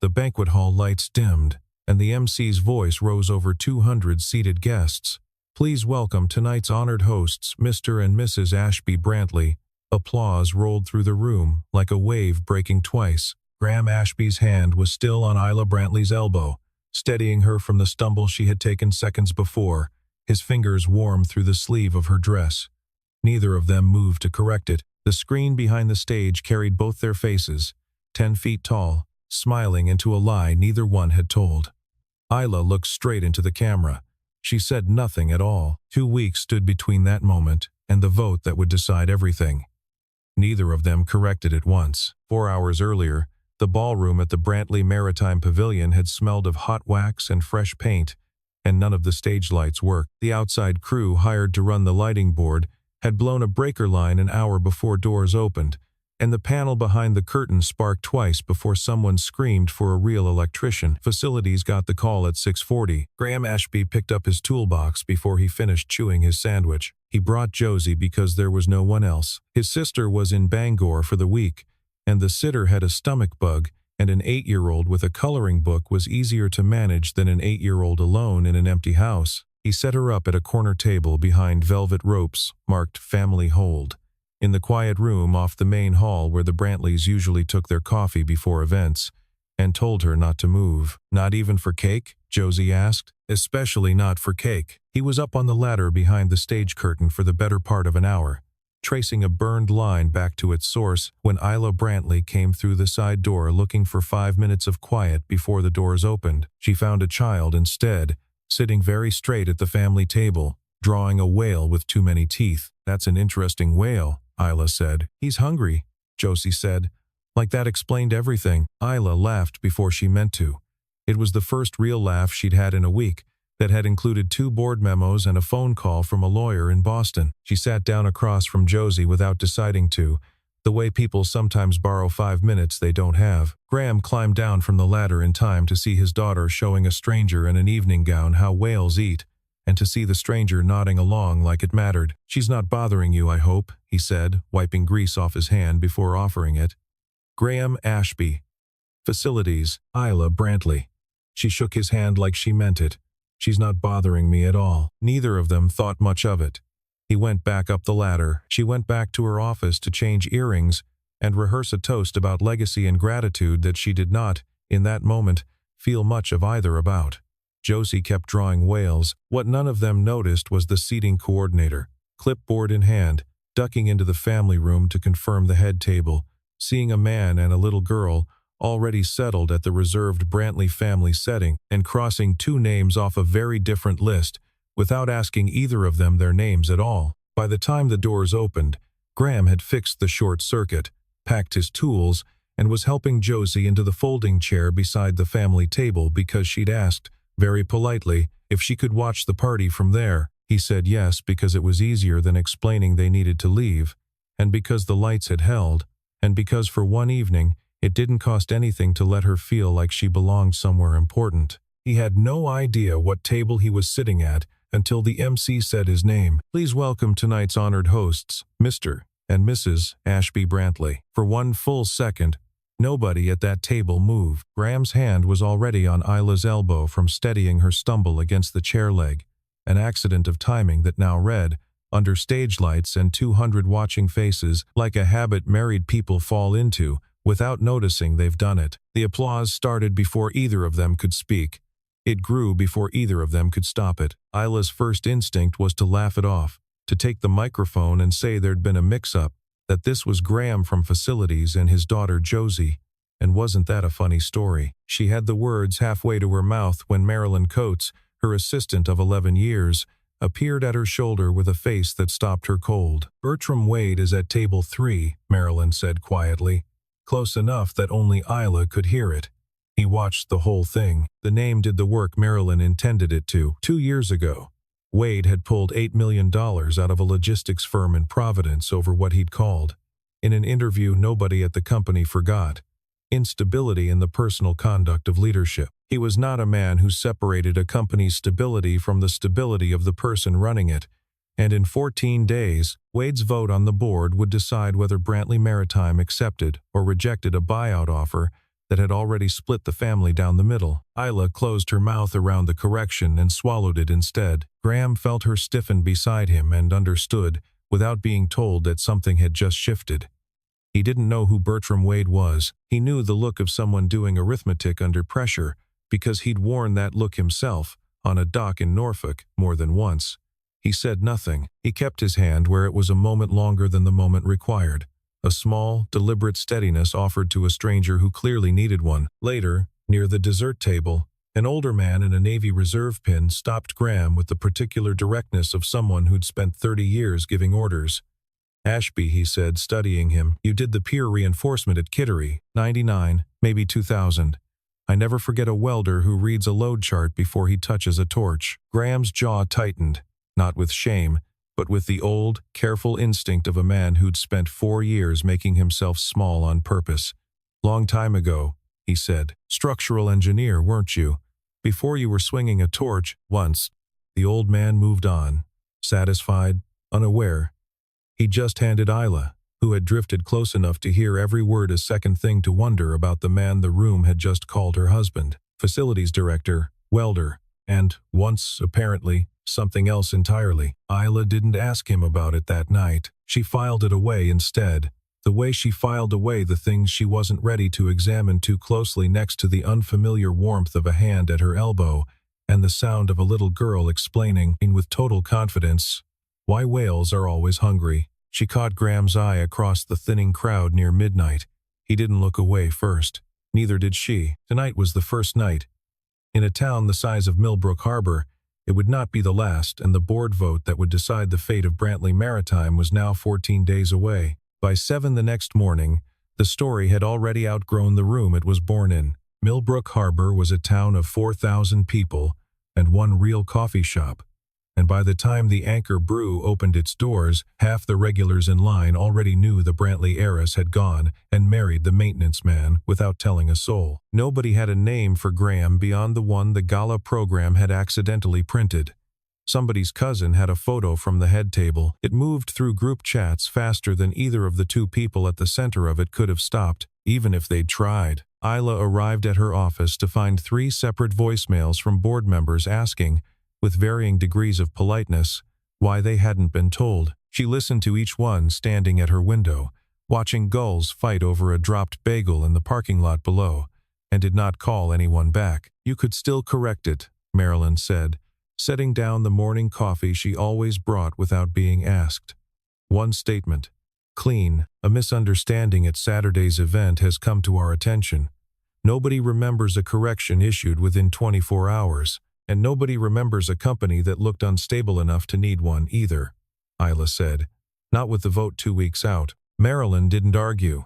The banquet hall lights dimmed, and the MC's voice rose over 200 seated guests. Please welcome tonight's honored hosts, Mr. and Mrs. Ashby Brantley. Applause rolled through the room, like a wave breaking twice. Graham Ashby's hand was still on Isla Brantley's elbow, steadying her from the stumble she had taken seconds before. His fingers warmed through the sleeve of her dress. Neither of them moved to correct it. The screen behind the stage carried both their faces, 10 feet tall, smiling into a lie neither one had told. Isla looked straight into the camera. She said nothing at all. 2 weeks stood between that moment and the vote that would decide everything. Neither of them corrected it once. 4 hours earlier, the ballroom at the Brantley Maritime Pavilion had smelled of hot wax and fresh paint, and none of the stage lights worked. The outside crew hired to run the lighting board had blown a breaker line an hour before doors opened, and the panel behind the curtain sparked twice before someone screamed for a real electrician. Facilities got the call at 6:40. Graham Ashby picked up his toolbox before he finished chewing his sandwich. He brought Josie because there was no one else. His sister was in Bangor for the week, and the sitter had a stomach bug, and an 8-year-old with a coloring book was easier to manage than an 8-year-old alone in an empty house. He set her up at a corner table behind velvet ropes marked Family Hold, in the quiet room off the main hall where the Brantleys usually took their coffee before events, and told her not to move. Not even for cake? Josie asked. Especially not for cake. He was up on the ladder behind the stage curtain for the better part of an hour, tracing a burned line back to its source when Isla Brantley came through the side door looking for 5 minutes of quiet before the doors opened. She found a child instead, sitting very straight at the family table, drawing a whale with too many teeth. That's an interesting whale, Isla said. He's hungry, Josie said. Like that explained everything. Isla laughed before she meant to. It was the first real laugh she'd had in a week, that had included 2 board memos and a phone call from a lawyer in Boston. She sat down across from Josie without deciding to, the way people sometimes borrow 5 minutes they don't have. Graham climbed down from the ladder in time to see his daughter showing a stranger in an evening gown how whales eat, and to see the stranger nodding along like it mattered. She's not bothering you, I hope, he said, wiping grease off his hand before offering it. Graham Ashby. Facilities, Isla Brantley. She shook his hand like she meant it. She's not bothering me at all. Neither of them thought much of it. He went back up the ladder. She went back to her office to change earrings and rehearse a toast about legacy and gratitude that she did not, in that moment, feel much of either about. Josie kept drawing whales. What none of them noticed was the seating coordinator, clipboard in hand, ducking into the family room to confirm the head table, seeing a man and a little girl already settled at the reserved Brantley family setting, and crossing 2 names off a very different list without asking either of them their names at all. By the time the doors opened, Graham had fixed the short circuit, packed his tools, and was helping Josie into the folding chair beside the family table because she'd asked, very politely, if she could watch the party from there. He said yes because it was easier than explaining they needed to leave, and because the lights had held, and because for one evening, it didn't cost anything to let her feel like she belonged somewhere important. He had no idea what table he was sitting at until the MC said his name. Please welcome tonight's honored hosts, Mr. and Mrs. Ashby Brantley. For one full second, nobody at that table moved. Graham's hand was already on Isla's elbow from steadying her stumble against the chair leg, an accident of timing that now read, under stage lights and 200 watching faces, like a habit married people fall into, without noticing they've done it. The applause started before either of them could speak. It grew before either of them could stop it. Isla's first instinct was to laugh it off, to take the microphone and say there'd been a mix-up, that this was Graham from Facilities and his daughter Josie, and wasn't that a funny story? She had the words halfway to her mouth when Marilyn Coates, her assistant of 11 years, appeared at her shoulder with a face that stopped her cold. Bertram Wade is at table 3, Marilyn said quietly, close enough that only Isla could hear it. He watched the whole thing. The name did the work Marilyn intended it to. 2 years ago, Wade had pulled $8 million out of a logistics firm in Providence over what he'd called, in an interview nobody at the company forgot, instability in the personal conduct of leadership. He was not a man who separated a company's stability from the stability of the person running it, and in 14 days, Wade's vote on the board would decide whether Brantley Maritime accepted or rejected a buyout offer that had already split the family down the middle. Isla closed her mouth around the correction and swallowed it instead. Graham felt her stiffen beside him and understood, without being told, that something had just shifted. He didn't know who Bertram Wade was. He knew the look of someone doing arithmetic under pressure, because he'd worn that look himself, on a dock in Norfolk, more than once. He said nothing. He kept his hand where it was a moment longer than the moment required. A small, deliberate steadiness offered to a stranger who clearly needed one. Later, near the dessert table, an older man in a Navy Reserve pin stopped Graham with the particular directness of someone who'd spent 30 years giving orders. "Ashby," he said, studying him, "you did the peer reinforcement at Kittery, 99, maybe 2000. I never forget a welder who reads a load chart before he touches a torch." Graham's jaw tightened, not with shame, but with the old, careful instinct of a man who'd spent 4 years making himself small on purpose. "Long time ago," he said. "Structural engineer, weren't you? Before you were swinging a torch, once." The old man moved on, satisfied, unaware. He just handed Isla, who had drifted close enough to hear every word, a second thing to wonder about the man the room had just called her husband. Facilities director, welder, and, once, apparently, something else entirely. Isla didn't ask him about it that night. She filed it away instead, the way she filed away the things she wasn't ready to examine too closely, next to the unfamiliar warmth of a hand at her elbow and the sound of a little girl explaining, with total confidence, why whales are always hungry. She caught Graham's eye across the thinning crowd near midnight. He didn't look away first. Neither did she. Tonight was the first night. In a town the size of Millbrook Harbor, it would not be the last, and the board vote that would decide the fate of Brantley Maritime was now 14 days away. By 7 the next morning, the story had already outgrown the room it was born in. Millbrook Harbor was a town of 4,000 people and one real coffee shop. And by the time the Anchor Brew opened its doors, half the regulars in line already knew the Brantley heiress had gone and married the maintenance man without telling a soul. Nobody had a name for Graham beyond the one the gala program had accidentally printed. Somebody's cousin had a photo from the head table. It moved through group chats faster than either of the two people at the center of it could have stopped, even if they'd tried. Isla arrived at her office to find 3 separate voicemails from board members asking, with varying degrees of politeness, why they hadn't been told. She listened to each one standing at her window, watching gulls fight over a dropped bagel in the parking lot below, and did not call anyone back. "You could still correct it," Marilyn said, setting down the morning coffee she always brought without being asked. "One statement. Clean. A misunderstanding at Saturday's event has come to our attention. Nobody remembers a correction issued within 24 hours. And nobody remembers a company that looked unstable enough to need one either," Isla said. "Not with the vote 2 weeks out." Marilyn didn't argue.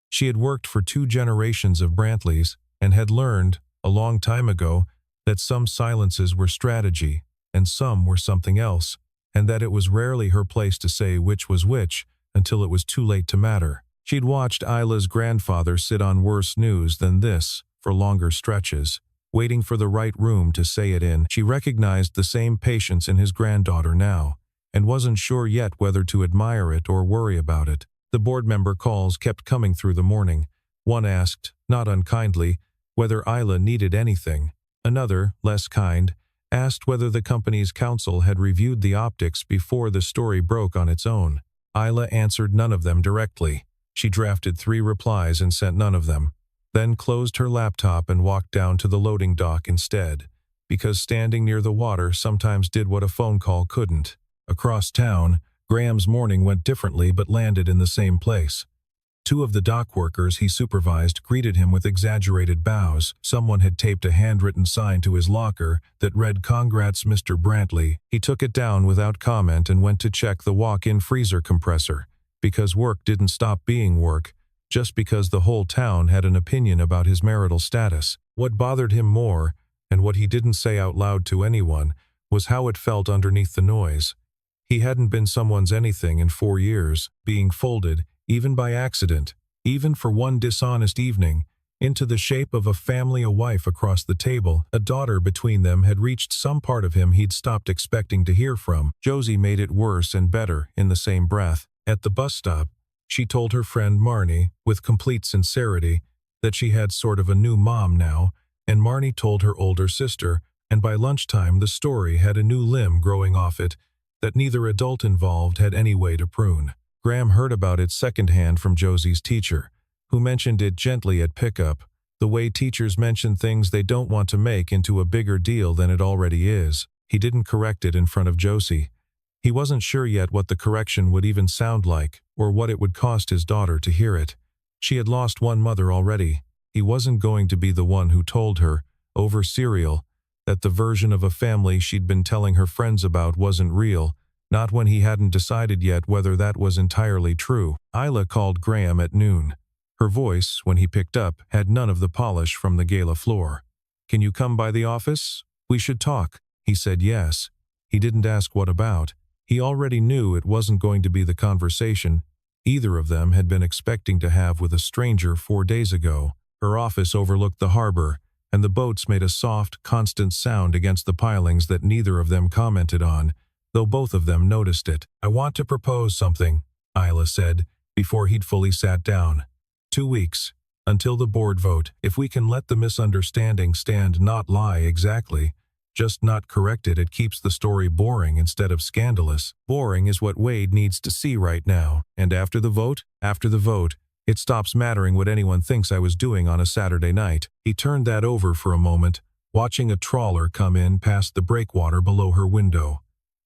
She had worked for 2 generations of Brantleys and had learned, a long time ago, that some silences were strategy and some were something else, and that it was rarely her place to say which was which until it was too late to matter. She'd watched Isla's grandfather sit on worse news than this for longer stretches, waiting for the right room to say it in. She recognized the same patience in his granddaughter now, and wasn't sure yet whether to admire it or worry about it. The board member calls kept coming through the morning. One asked, not unkindly, whether Isla needed anything. Another, less kind, asked whether the company's counsel had reviewed the optics before the story broke on its own. Isla answered none of them directly. She drafted 3 replies and sent none of them, then closed her laptop and walked down to the loading dock instead, because standing near the water sometimes did what a phone call couldn't. Across town, Graham's morning went differently but landed in the same place. 2 of the dock workers he supervised greeted him with exaggerated bows. Someone had taped a handwritten sign to his locker that read, "Congrats, Mr. Brantley." He took it down without comment and went to check the walk-in freezer compressor, because work didn't stop being work, just because the whole town had an opinion about his marital status. What bothered him more, and what he didn't say out loud to anyone, was how it felt underneath the noise. He hadn't been someone's anything in 4 years, being folded, even by accident, even for one dishonest evening, into the shape of a family, a wife across the table, a daughter between them had reached some part of him he'd stopped expecting to hear from. Josie made it worse and better in the same breath. At the bus stop, she told her friend Marnie, with complete sincerity, that she had sort of a new mom now, and Marnie told her older sister, and by lunchtime the story had a new limb growing off it that neither adult involved had any way to prune. Graham heard about it secondhand from Josie's teacher, who mentioned it gently at pickup, the way teachers mention things they don't want to make into a bigger deal than it already is. He didn't correct it in front of Josie. He wasn't sure yet what the correction would even sound like, or what it would cost his daughter to hear it. She had lost one mother already. He wasn't going to be the one who told her, over cereal, that the version of a family she'd been telling her friends about wasn't real, not when he hadn't decided yet whether that was entirely true. Isla called Graham at noon. Her voice, when he picked up, had none of the polish from the gala floor. "Can you come by the office? We should talk." He said yes. He didn't ask what about. He already knew it wasn't going to be the conversation either of them had been expecting to have with a stranger 4 days ago. Her office overlooked the harbor, and the boats made a soft, constant sound against the pilings that neither of them commented on, though both of them noticed it. "I want to propose something," Isla said, before he'd fully sat down. 2 weeks, until the board vote. If we can let the misunderstanding stand, not lie exactly, just not correct it, it keeps the story boring instead of scandalous. Boring is what Wade needs to see right now. And after the vote? After the vote, it stops mattering what anyone thinks I was doing on a Saturday night. He turned that over for a moment, watching a trawler come in past the breakwater below her window.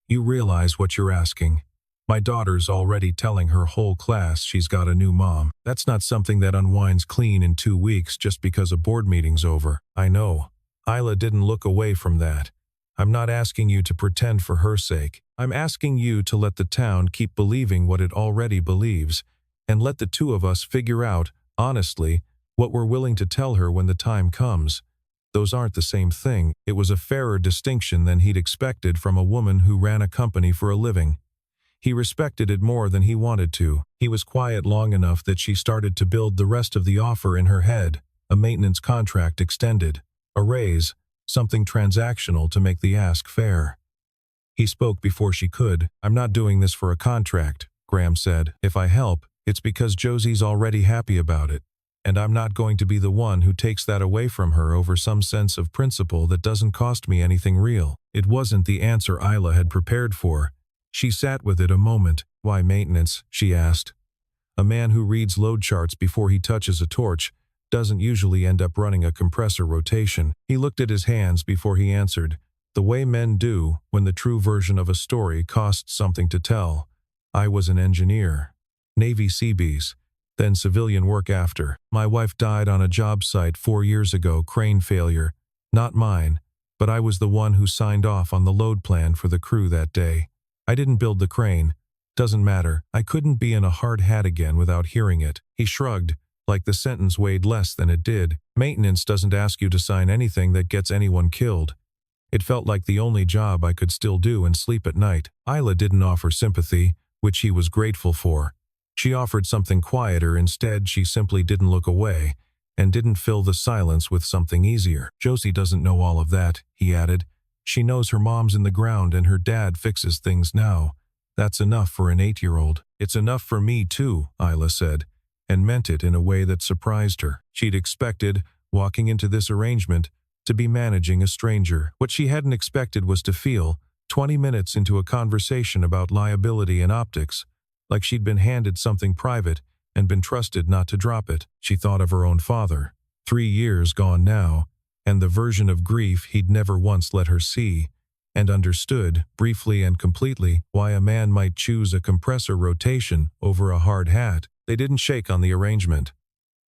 "You realize what you're asking. My daughter's already telling her whole class she's got a new mom. That's not something that unwinds clean in 2 weeks just because a board meeting's over." "I know." Isla didn't look away from that. "I'm not asking you to pretend for her sake. I'm asking you to let the town keep believing what it already believes, and let the two of us figure out, honestly, what we're willing to tell her when the time comes. Those aren't the same thing." It was a fairer distinction than he'd expected from a woman who ran a company for a living. He respected it more than he wanted to. He was quiet long enough that she started to build the rest of the offer in her head: a maintenance contract extended, a raise, something transactional to make the ask fair. He spoke before she could. "I'm not doing this for a contract," Graham said. "If I help, it's because Josie's already happy about it, and I'm not going to be the one who takes that away from her over some sense of principle that doesn't cost me anything real." It wasn't the answer Isla had prepared for. She sat with it a moment. "Why maintenance?" she asked. "A man who reads load charts before he touches a torch doesn't usually end up running a compressor rotation." He looked at his hands before he answered, the way men do when the true version of a story costs something to tell. "I was an engineer. Navy Seabees, then civilian work after. My wife died on a job site 4 years ago, crane failure. Not mine, but I was the one who signed off on the load plan for the crew that day. I didn't build the crane. Doesn't matter. I couldn't be in a hard hat again without hearing it." He shrugged, like the sentence weighed less than it did. "Maintenance doesn't ask you to sign anything that gets anyone killed." It felt like the only job I could still do and sleep at night. Isla didn't offer sympathy, which he was grateful for. She offered something quieter. Instead, she simply didn't look away, and didn't fill the silence with something easier. "Josie doesn't know all of that," he added. "She knows her mom's in the ground and her dad fixes things now. That's enough for an 8-year-old. "It's enough for me too," Isla said, and meant it in a way that surprised her. She'd expected, walking into this arrangement, to be managing a stranger. What she hadn't expected was to feel, 20 minutes into a conversation about liability and optics, like she'd been handed something private and been trusted not to drop it. She thought of her own father, 3 years gone now, and the version of grief he'd never once let her see, and understood, briefly and completely, why a man might choose a compressor rotation over a hard hat. They didn't shake on the arrangement.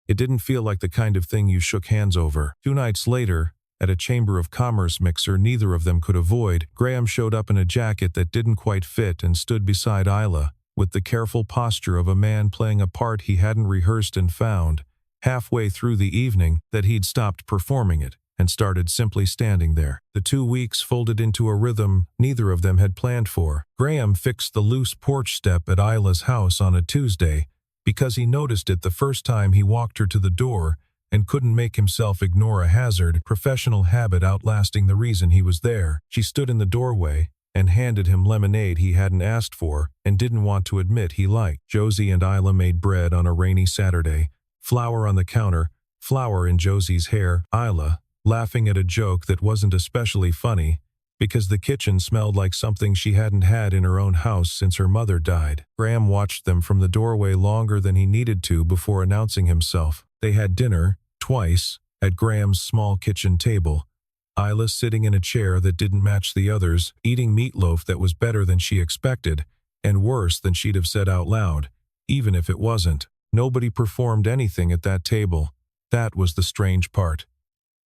It didn't feel like the kind of thing you shook hands over. 2 nights later, at a Chamber of Commerce mixer neither of them could avoid, Graham showed up in a jacket that didn't quite fit and stood beside Isla, with the careful posture of a man playing a part he hadn't rehearsed, and found, halfway through the evening, that he'd stopped performing it and started simply standing there. The 2 weeks folded into a rhythm neither of them had planned for. Graham fixed the loose porch step at Isla's house on a Tuesday, because he noticed it the first time he walked her to the door and couldn't make himself ignore a hazard, professional habit outlasting the reason he was there. She stood in the doorway and handed him lemonade he hadn't asked for and didn't want to admit he liked. Josie and Isla made bread on a rainy Saturday, flour on the counter, flour in Josie's hair. Isla, laughing at a joke that wasn't especially funny, because the kitchen smelled like something she hadn't had in her own house since her mother died. Graham watched them from the doorway longer than he needed to before announcing himself. They had dinner, twice, at Graham's small kitchen table. Isla sitting in a chair that didn't match the others, eating meatloaf that was better than she expected, and worse than she'd have said out loud, even if it wasn't. Nobody performed anything at that table. That was the strange part.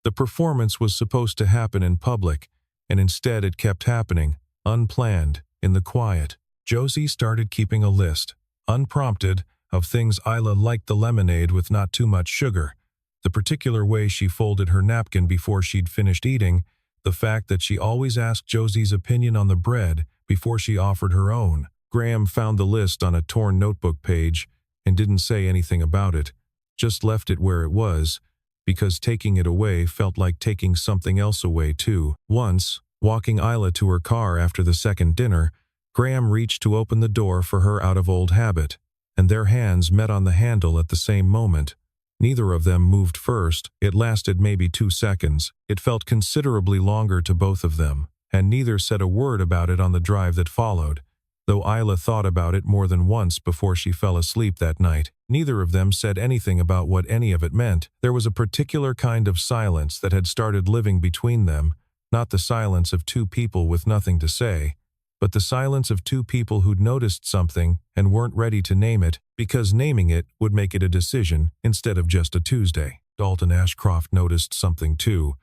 The performance was supposed to happen in public, and instead it kept happening, unplanned, in the quiet. Josie started keeping a list, unprompted, of things Isla liked: the lemonade with not too much sugar, the particular way she folded her napkin before she'd finished eating, the fact that she always asked Josie's opinion on the bread before she offered her own. Graham found the list on a torn notebook page and didn't say anything about it, just left it where it was, because taking it away felt like taking something else away too. Once, walking Isla to her car after the second dinner, Graham reached to open the door for her out of old habit, and their hands met on the handle at the same moment. Neither of them moved first. It lasted maybe 2 seconds. It felt considerably longer to both of them, and neither said a word about it on the drive that followed, though Isla thought about it more than once before she fell asleep that night. Neither of them said anything about what any of it meant. There was a particular kind of silence that had started living between them, not the silence of two people with nothing to say, but the silence of two people who'd noticed something and weren't ready to name it, because naming it would make it a decision instead of just a Tuesday. Dalton Ashcroft noticed something too,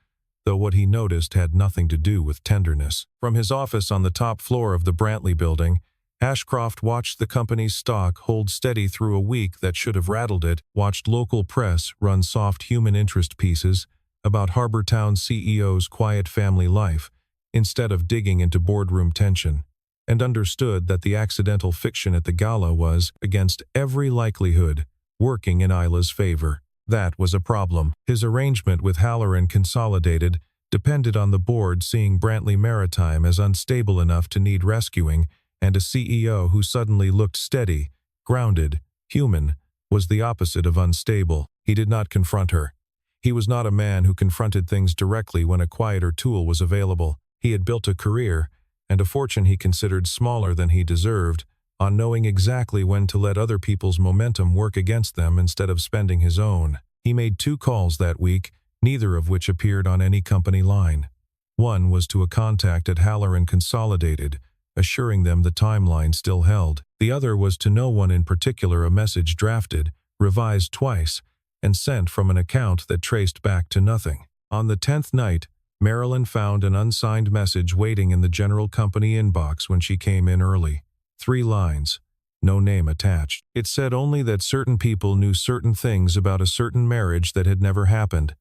though what he noticed had nothing to do with tenderness. From his office on the top floor of the Brantley building, Ashcroft watched the company's stock hold steady through a week that should have rattled it, watched local press run soft human interest pieces about Harbortown CEO's quiet family life, instead of digging into boardroom tension, and understood that the accidental fiction at the gala was, against every likelihood, working in Isla's favor. That was a problem. His arrangement with Halloran Consolidated depended on the board seeing Brantley Maritime as unstable enough to need rescuing, and a CEO who suddenly looked steady, grounded, human, was the opposite of unstable. He did not confront her. He was not a man who confronted things directly when a quieter tool was available. He had built a career, and a fortune he considered smaller than he deserved, on knowing exactly when to let other people's momentum work against them instead of spending his own. He made 2 calls that week, neither of which appeared on any company line. One was to a contact at Halloran Consolidated, assuring them the timeline still held. The other was to no one in particular, a message drafted, revised twice, and sent from an account that traced back to nothing. On the 10th night, Marilyn found an unsigned message waiting in the general company inbox when she came in early. 3 lines, no name attached. It said only that certain people knew certain things about a certain marriage that had never happened,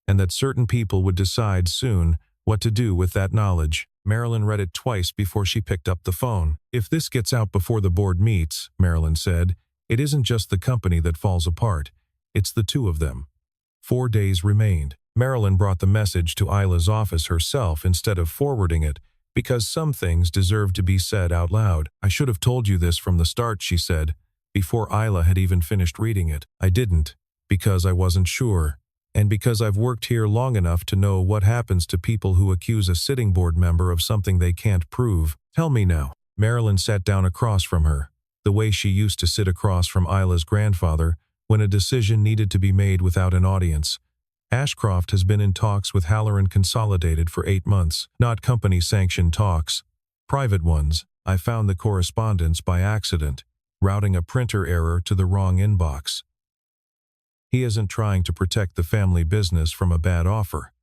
and that certain people would decide soon what to do with that knowledge. Marilyn read it twice before she picked up the phone. "If this gets out before the board meets," Marilyn said, "it isn't just the company that falls apart. It's the 2 of them." 4 days remained. Marilyn brought the message to Isla's office herself instead of forwarding it, because some things deserved to be said out loud. "I should have told you this from the start," she said, before Isla had even finished reading it. "I didn't, because I wasn't sure, and because I've worked here long enough to know what happens to people who accuse a sitting board member of something they can't prove. Tell me now." Marilyn sat down across from her, the way she used to sit across from Isla's grandfather when a decision needed to be made without an audience. "Ashcroft has been in talks with Halloran Consolidated for 8 months. Not company-sanctioned talks. Private ones. I found the correspondence by accident, routing a printer error to the wrong inbox. He isn't trying to protect the family business from a bad offer.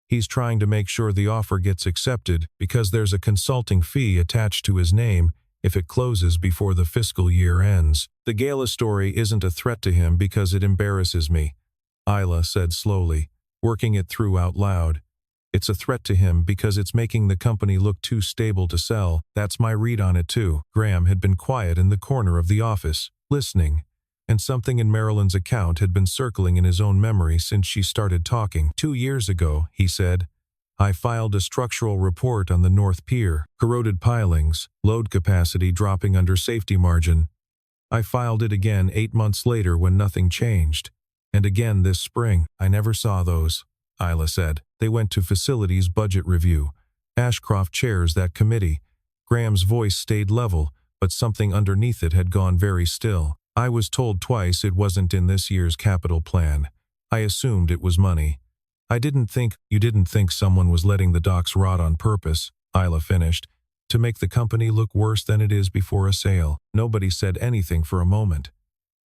He's trying to make sure the offer gets accepted because there's a consulting fee attached to his name if it closes before the fiscal year ends. The gala story isn't a threat to him because it embarrasses me," Isla said slowly, working it through out loud. "It's a threat to him because it's making the company look too stable to sell. That's my read on it too." Graham had been quiet in the corner of the office, listening, and something in Marilyn's account had been circling in his own memory since she started talking. 2 years ago, he said, "I filed a structural report on the North Pier, corroded pilings, load capacity dropping under safety margin. I filed it again 8 months later when nothing changed. And again this spring. I never saw those, Isla said. They went to facilities budget review. Ashcroft chairs that committee. Graham's voice stayed level, but something underneath it had gone very still. I was told twice it wasn't in this year's capital plan. I assumed it was money. You didn't think someone was letting the docks rot on purpose, Isla finished, to make the company look worse than it is before a sale. Nobody said anything for a moment.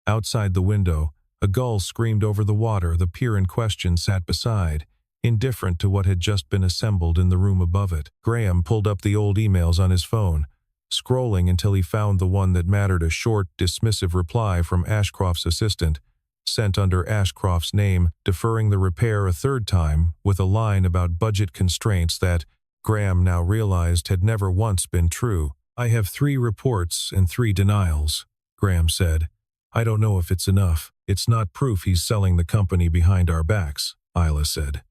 Outside the window, a gull screamed over the water the pier in question sat beside, indifferent to what had just been assembled in the room above it. Graham pulled up the old emails on his phone, scrolling until he found the one that mattered, a short, dismissive reply from Ashcroft's assistant, sent under Ashcroft's name, deferring the repair a third time, with a line about budget constraints that, Graham now realized, had never once been true. I have 3 reports and 3 denials, Graham said. I don't know if it's enough. It's not proof he's selling the company behind our backs, Isla said.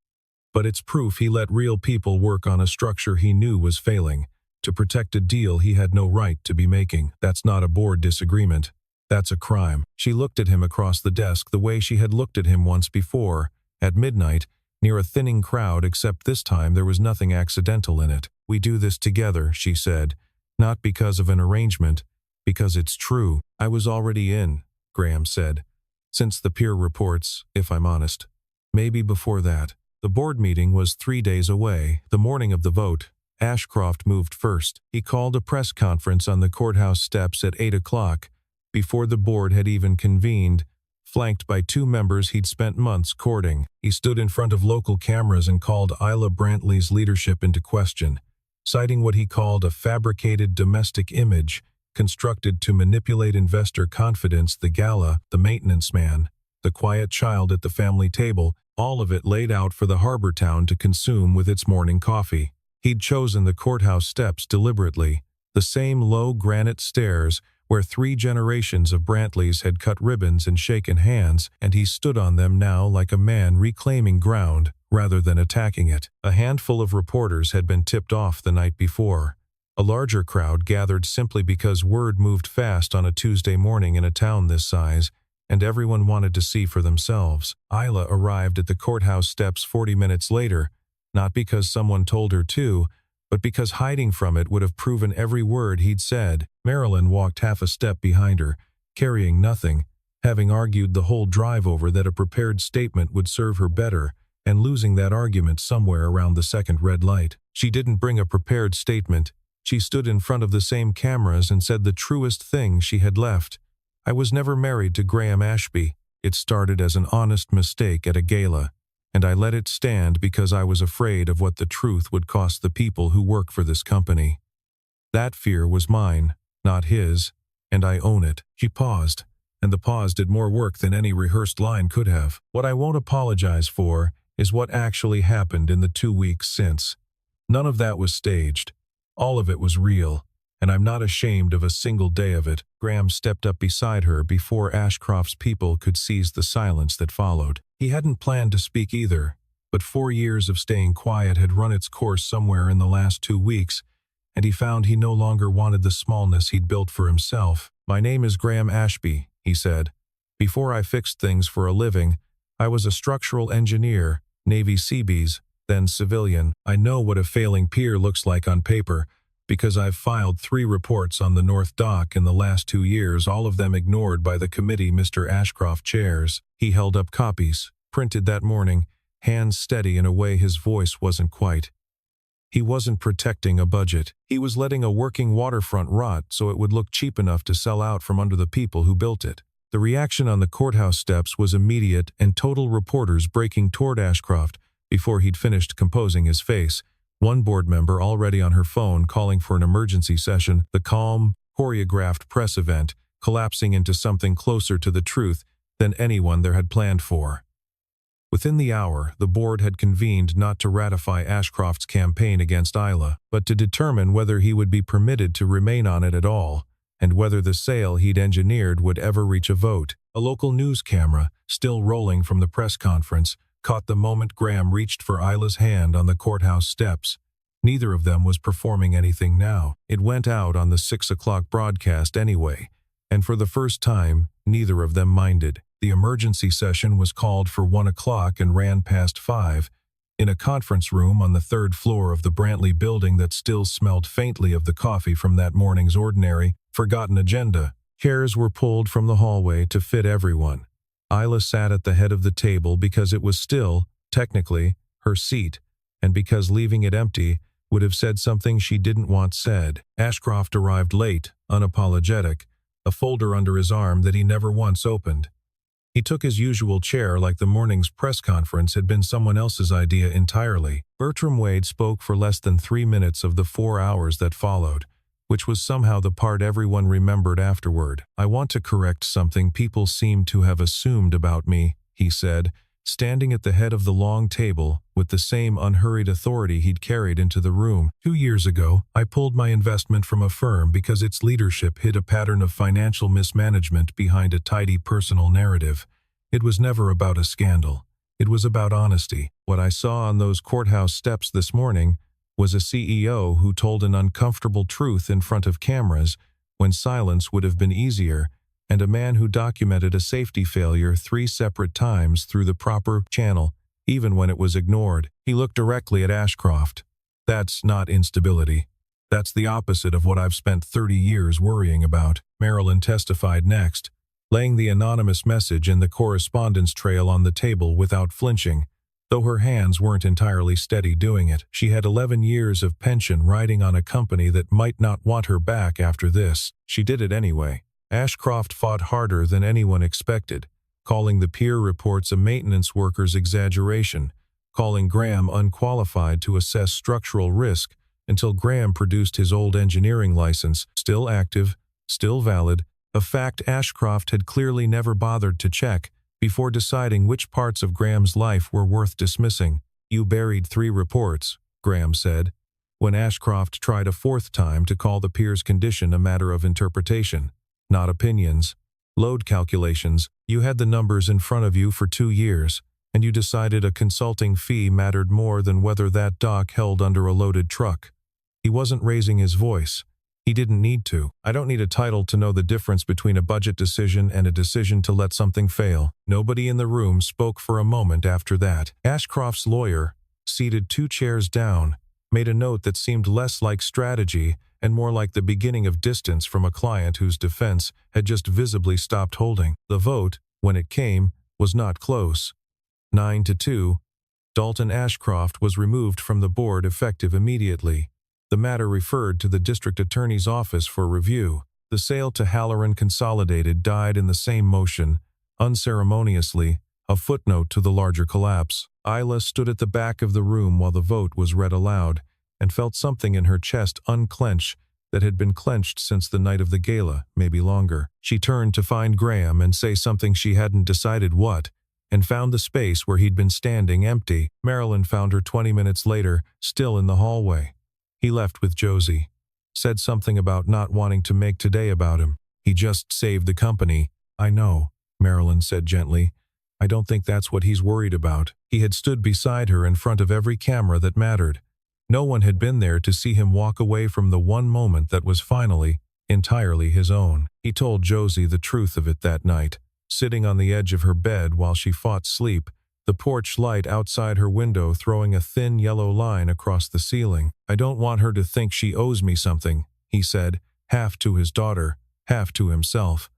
But it's proof he let real people work on a structure he knew was failing, to protect a deal he had no right to be making. That's not a board disagreement. That's a crime. She looked at him across the desk the way she had looked at him once before, at midnight, near a thinning crowd, except this time there was nothing accidental in it. We do this together, she said, not because of an arrangement, because it's true. I was already in, Graham said, since the peer reports, if I'm honest. Maybe before that. The board meeting was 3 days away, the morning of the vote. Ashcroft moved first. He called a press conference on the courthouse steps at 8 o'clock, before the board had even convened, flanked by 2 members he'd spent months courting. He stood in front of local cameras and called Isla Brantley's leadership into question, citing what he called a fabricated domestic image constructed to manipulate investor confidence. The gala, the maintenance man, the quiet child at the family table, all of it laid out for the harbor town to consume with its morning coffee. He'd chosen the courthouse steps deliberately, the same low granite stairs where 3 generations of Brantleys had cut ribbons and shaken hands, and he stood on them now like a man reclaiming ground rather than attacking it. A handful of reporters had been tipped off the night before. A larger crowd gathered simply because word moved fast on a Tuesday morning in a town this size, and everyone wanted to see for themselves. Isla arrived at the courthouse steps 40 minutes later, not because someone told her to, but because hiding from it would have proven every word he'd said. Marilyn walked half a step behind her, carrying nothing, having argued the whole drive over that a prepared statement would serve her better, and losing that argument somewhere around the second red light. She didn't bring a prepared statement. She stood in front of the same cameras and said the truest thing she had left. I was never married to Graham Ashby. It started as an honest mistake at a gala, and I let it stand because I was afraid of what the truth would cost the people who work for this company. That fear was mine, not his, and I own it. She paused, and the pause did more work than any rehearsed line could have. What I won't apologize for is what actually happened in the 2 weeks since. None of that was staged. All of it was real, and I'm not ashamed of a single day of it. Graham stepped up beside her before Ashcroft's people could seize the silence that followed. He hadn't planned to speak either, but 4 years of staying quiet had run its course somewhere in the last 2 weeks, and he found he no longer wanted the smallness he'd built for himself. My name is Graham Ashby, he said. Before I fixed things for a living, I was a structural engineer, Navy Seabees, then civilian. I know what a failing pier looks like on paper, because I've filed 3 reports on the North Dock in the last 2 years, all of them ignored by the committee Mr. Ashcroft chairs. He held up copies, printed that morning, hands steady in a way his voice wasn't quite. He wasn't protecting a budget. He was letting a working waterfront rot so it would look cheap enough to sell out from under the people who built it. The reaction on the courthouse steps was immediate, and total reporters breaking toward Ashcroft before he'd finished composing his face. One board member already on her phone calling for an emergency session, the calm, choreographed press event collapsing into something closer to the truth than anyone there had planned for. Within the hour, the board had convened not to ratify Ashcroft's campaign against Isla, but to determine whether he would be permitted to remain on it at all, and whether the sale he'd engineered would ever reach a vote. A local news camera, still rolling from the press conference, caught the moment Graham reached for Isla's hand on the courthouse steps. Neither of them was performing anything now. It went out on the 6 o'clock broadcast anyway, and for the first time, neither of them minded. The emergency session was called for 1 o'clock and ran past 5, in a conference room on the 3rd floor of the Brantley building that still smelled faintly of the coffee from that morning's ordinary, forgotten agenda. Chairs were pulled from the hallway to fit everyone. Isla sat at the head of the table because it was still, technically, her seat, and because leaving it empty would have said something she didn't want said. Ashcroft arrived late, unapologetic, a folder under his arm that he never once opened. He took his usual chair like the morning's press conference had been someone else's idea entirely. Bertram Wade spoke for less than 3 minutes of the 4 hours that followed, which was somehow the part everyone remembered afterward. "I want to correct something people seem to have assumed about me," he said, standing at the head of the long table with the same unhurried authority he'd carried into the room. 2 years ago, I pulled my investment from a firm because its leadership hid a pattern of financial mismanagement behind a tidy personal narrative. It was never about a scandal. It was about honesty. What I saw on those courthouse steps this morning was a CEO who told an uncomfortable truth in front of cameras when silence would have been easier, and a man who documented a safety failure 3 separate times through the proper channel, even when it was ignored. He looked directly at Ashcroft. "That's not instability. That's the opposite of what I've spent 30 years worrying about," Marilyn testified next, laying the anonymous message in the correspondence trail on the table without flinching. Though her hands weren't entirely steady doing it, she had 11 years of pension riding on a company that might not want her back after this. She did it anyway. Ashcroft fought harder than anyone expected, calling the peer reports a maintenance worker's exaggeration, calling Graham unqualified to assess structural risk until Graham produced his old engineering license, still active, still valid, a fact Ashcroft had clearly never bothered to check, before deciding which parts of Graham's life were worth dismissing. "You buried 3 reports," Graham said, when Ashcroft tried a 4th time to call the peer's condition a matter of interpretation, not opinions. "Load calculations. You had the numbers in front of you for 2 years, and you decided a consulting fee mattered more than whether that dock held under a loaded truck." He wasn't raising his voice. He didn't need to. "I don't need a title to know the difference between a budget decision and a decision to let something fail." Nobody in the room spoke for a moment after that. Ashcroft's lawyer, seated 2 chairs down, made a note that seemed less like strategy and more like the beginning of distance from a client whose defense had just visibly stopped holding. The vote, when it came, was not close. 9-2, Dalton Ashcroft was removed from the board effective immediately. The matter referred to the district attorney's office for review. The sale to Halloran Consolidated died in the same motion, unceremoniously, a footnote to the larger collapse. Isla stood at the back of the room while the vote was read aloud, and felt something in her chest unclench that had been clenched since the night of the gala, maybe longer. She turned to find Graham and say something she hadn't decided what, and found the space where he'd been standing empty. Marilyn found her 20 minutes later, still in the hallway. He left with Josie. Said something about not wanting to make today about him. "He just saved the company." "I know," Marilyn said gently. "I don't think that's what he's worried about." He had stood beside her in front of every camera that mattered. No one had been there to see him walk away from the one moment that was finally, entirely his own. He told Josie the truth of it that night, sitting on the edge of her bed while she fought sleep, the porch light outside her window throwing a thin yellow line across the ceiling. "I don't want her to think she owes me something," he said, half to his daughter, half to himself.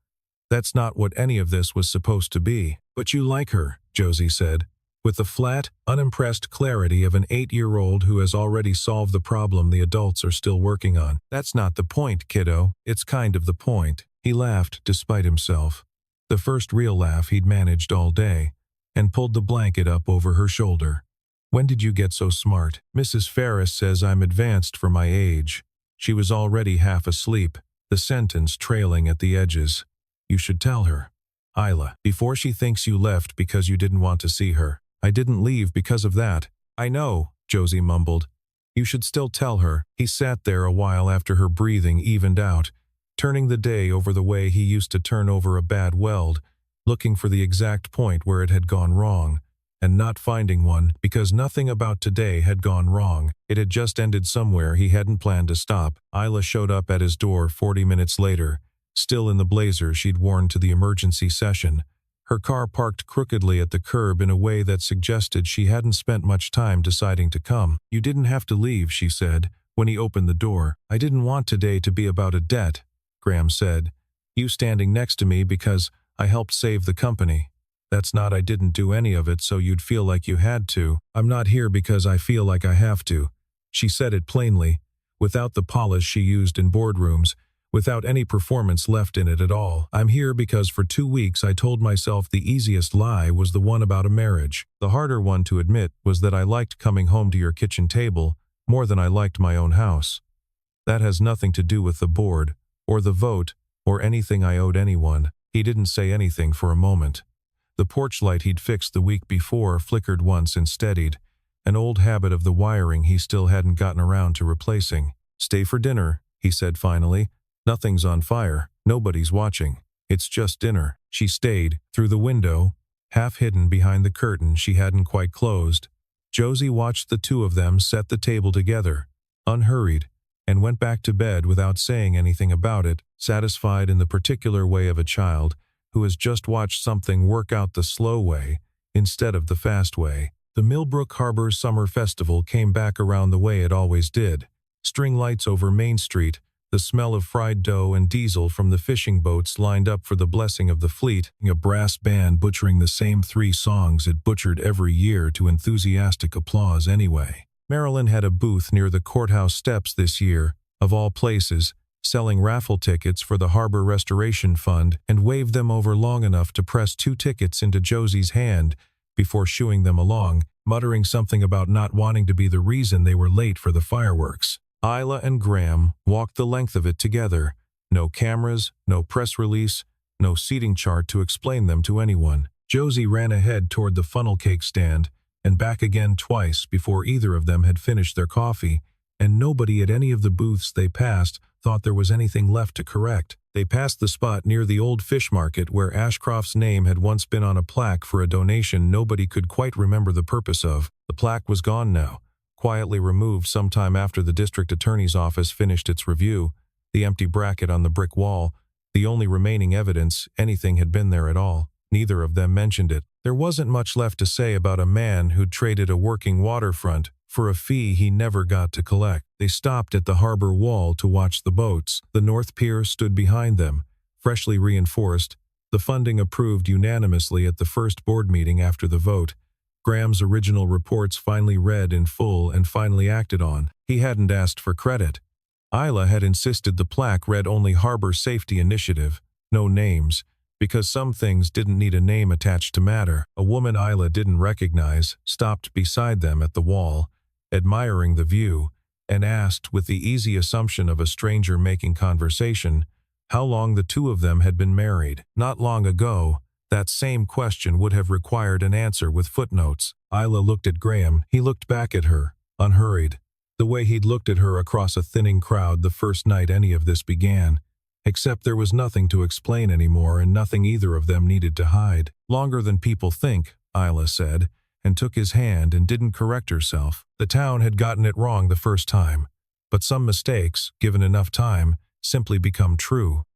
"That's not what any of this was supposed to be." "But you like her," Josie said, with the flat, unimpressed clarity of an 8-year-old who has already solved the problem the adults are still working on. "That's not the point, kiddo. It's kind of the point." He laughed despite himself, the first real laugh he'd managed all day, and pulled the blanket up over her shoulder. "When did you get so smart? Mrs. Ferris says I'm advanced for my age." She was already half asleep, the sentence trailing at the edges. "You should tell her, Isla, before she thinks you left because you didn't want to see her." "I didn't leave because of that." "I know," Josie mumbled. "You should still tell her." He sat there a while after her breathing evened out, turning the day over the way he used to turn over a bad weld, looking for the exact point where it had gone wrong, and not finding one because nothing about today had gone wrong. It had just ended somewhere he hadn't planned to stop. Isla showed up at his door 40 minutes later, still in the blazer she'd worn to the emergency session, her car parked crookedly at the curb in a way that suggested she hadn't spent much time deciding to come. "You didn't have to leave," she said, when he opened the door. "I didn't want today to be about a debt," Graham said. "You standing next to me because I helped save the company. That's not I didn't do any of it so you'd feel like you had to. I'm not here because I feel like I have to." She said it plainly, without the polish she used in boardrooms, without any performance left in it at all. "I'm here because for 2 weeks I told myself the easiest lie was the one about a marriage. The harder one to admit was that I liked coming home to your kitchen table more than I liked my own house. That has nothing to do with the board, or the vote, or anything I owed anyone." He didn't say anything for a moment. The porch light he'd fixed the week before flickered once and steadied, an old habit of the wiring he still hadn't gotten around to replacing. "Stay for dinner," he said finally. "Nothing's on fire. Nobody's watching. It's just dinner." She stayed, through the window, half hidden behind the curtain she hadn't quite closed. Josie watched the two of them set the table together, unhurried, and went back to bed without saying anything about it, satisfied in the particular way of a child who has just watched something work out the slow way instead of the fast way. The Millbrook Harbor Summer Festival came back around the way it always did. String lights over Main Street, the smell of fried dough and diesel from the fishing boats lined up for the blessing of the fleet, a brass band butchering the same 3 songs it butchered every year to enthusiastic applause anyway. Marilyn had a booth near the courthouse steps this year, of all places, selling raffle tickets for the Harbor Restoration Fund, and waved them over long enough to press 2 tickets into Josie's hand before shooing them along, muttering something about not wanting to be the reason they were late for the fireworks. Isla and Graham walked the length of it together. No cameras, no press release, no seating chart to explain them to anyone. Josie ran ahead toward the funnel cake stand and back again twice before either of them had finished their coffee, and nobody at any of the booths they passed thought there was anything left to correct. They passed the spot near the old fish market where Ashcroft's name had once been on a plaque for a donation nobody could quite remember the purpose of. The plaque was gone now, quietly removed sometime after the district attorney's office finished its review, the empty bracket on the brick wall, the only remaining evidence anything had been there at all. Neither of them mentioned it. There wasn't much left to say about a man who'd traded a working waterfront for a fee he never got to collect. They stopped at the harbor wall to watch the boats. The North Pier stood behind them, freshly reinforced, the funding approved unanimously at the first board meeting after the vote. Graham's original reports finally read in full and finally acted on. He hadn't asked for credit. Isla had insisted the plaque read only Harbor Safety Initiative, no names, because some things didn't need a name attached to matter. A woman Isla didn't recognize stopped beside them at the wall, admiring the view, and asked, with the easy assumption of a stranger making conversation, how long the two of them had been married. Not long ago, that same question would have required an answer with footnotes. Isla looked at Graham. He looked back at her, unhurried, the way he'd looked at her across a thinning crowd the first night any of this began. Except there was nothing to explain anymore and nothing either of them needed to hide. "Longer than people think," Isla said, and took his hand and didn't correct herself. The town had gotten it wrong the first time, but some mistakes, given enough time, simply become true.